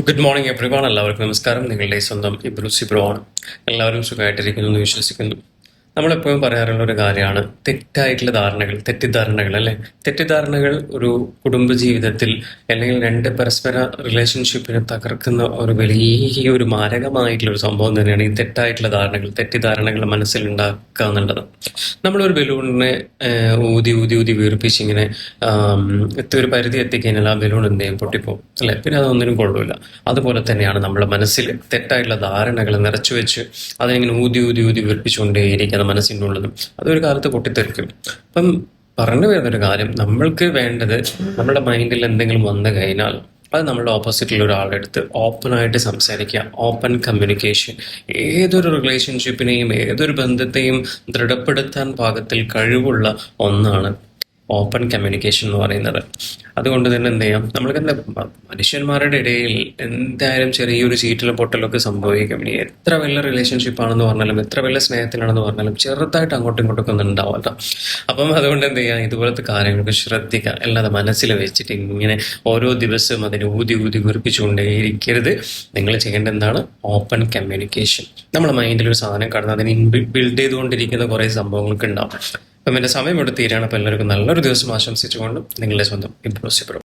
Good morning everyone. എല്ലാവർക്കും നമസ്കാരം. നിങ്ങളുടെ സ്വന്തം ഇബ്രൂസി ബ്രോ ആണ്. എല്ലാവരും സുഖമായിട്ടിരിക്കുന്നു എന്ന് വിശ്വസിക്കുന്നു. നമ്മളെപ്പോഴും പറയാറുള്ള ഒരു കാര്യമാണ് തെറ്റായിട്ടുള്ള ധാരണകൾ, തെറ്റിദ്ധാരണകൾ അല്ലേ. തെറ്റിദ്ധാരണകൾ ഒരു കുടുംബജീവിതത്തിൽ അല്ലെങ്കിൽ രണ്ട് പരസ്പര റിലേഷൻഷിപ്പിനെ തകർക്കുന്ന ഒരു വലിയൊരു മാരകമായിട്ടുള്ള ഒരു സംഭവം തന്നെയാണ് ഈ തെറ്റായിട്ടുള്ള ധാരണകൾ, തെറ്റിദ്ധാരണകൾ മനസ്സിലുണ്ടാക്കുക എന്നുള്ളത്. നമ്മളൊരു ബലൂണിനെ ഊതി ഊതി ഊതി വീർപ്പിച്ച് ഇങ്ങനെ ഒരു പരിധി എത്തിക്കഴിഞ്ഞാൽ ആ ബലൂൺ എന്ത് ചെയ്യും, പൊട്ടിപ്പോകും അല്ലേ. പിന്നെ അതൊന്നിനും കൊള്ളൂല. അതുപോലെ തന്നെയാണ് നമ്മുടെ മനസ്സിൽ തെറ്റായിട്ടുള്ള ധാരണകൾ നിറച്ചു വെച്ച് അതിങ്ങനെ ഊതി ഊതി ഊതി വീർപ്പിച്ചുകൊണ്ടേയിരിക്കുന്നത് മനസ്സിൻ്റെ ഉള്ളതും അതൊരു കാലത്ത് പൊട്ടിത്തെറിക്കും. അപ്പം പറഞ്ഞു വരുന്നൊരു കാര്യം, നമ്മൾക്ക് വേണ്ടത് നമ്മുടെ മൈൻഡിൽ എന്തെങ്കിലും വന്നു കഴിഞ്ഞാൽ അത് നമ്മുടെ ഓപ്പോസിറ്റിലുള്ള ഒരാളുടെ അടുത്ത് ഓപ്പണായിട്ട് സംസാരിക്കുക. ഓപ്പൺ കമ്മ്യൂണിക്കേഷൻ ഏതൊരു റിലേഷൻഷിപ്പിനെയും ഏതൊരു ബന്ധത്തെയും ദൃഢപ്പെടുത്താൻ പാകത്തിൽ കഴിവുള്ള ഒന്നാണ് ഓപ്പൺ കമ്മ്യൂണിക്കേഷൻ എന്ന് പറയുന്നത്. അതുകൊണ്ട് തന്നെ എന്ത് ചെയ്യാം, നമ്മൾക്ക് എന്താ മനുഷ്യന്മാരുടെ ഇടയിൽ എന്തായാലും ചെറിയൊരു ചീറ്റലും പൊട്ടലൊക്കെ സംഭവിക്കും. ഇനി എത്ര വലിയ റിലേഷൻഷിപ്പ് ആണെന്ന് പറഞ്ഞാലും എത്ര വലിയ സ്നേഹത്തിലാണെന്ന് പറഞ്ഞാലും ചെറുതായിട്ട് അങ്ങോട്ടും ഇങ്ങോട്ടൊക്കെ ഒന്നും ഉണ്ടാവില്ല. അപ്പം അതുകൊണ്ട് എന്ത് ചെയ്യാം, ഇതുപോലത്തെ കാര്യങ്ങൾക്ക് ശ്രദ്ധിക്കുക. അല്ലാതെ മനസ്സിൽ വെച്ചിട്ട് ഇങ്ങനെ ഓരോ ദിവസവും അതിനെ ഊതി ഊതി വീർപ്പിച്ചുകൊണ്ടേയിരിക്കരുത്. നിങ്ങൾ ചെയ്യേണ്ട എന്താണ്, ഓപ്പൺ കമ്മ്യൂണിക്കേഷൻ. നമ്മുടെ മൈൻഡിൽ ഒരു സാധനം കടന്ന് അതിനെ ബിൽഡ് ചെയ്തുകൊണ്ടിരിക്കുന്ന കുറേ സംഭവങ്ങൾക്ക് ഉണ്ടാവും. അപ്പം എൻ്റെ സമയം എടുത്ത് തീരാണ്. അപ്പോൾ എല്ലാവർക്കും നല്ലൊരു ദിവസം ആശംസിച്ചുകൊണ്ട് നിങ്ങളുടെ സ്വന്തം ഇബ്രോസി ബ്രോ.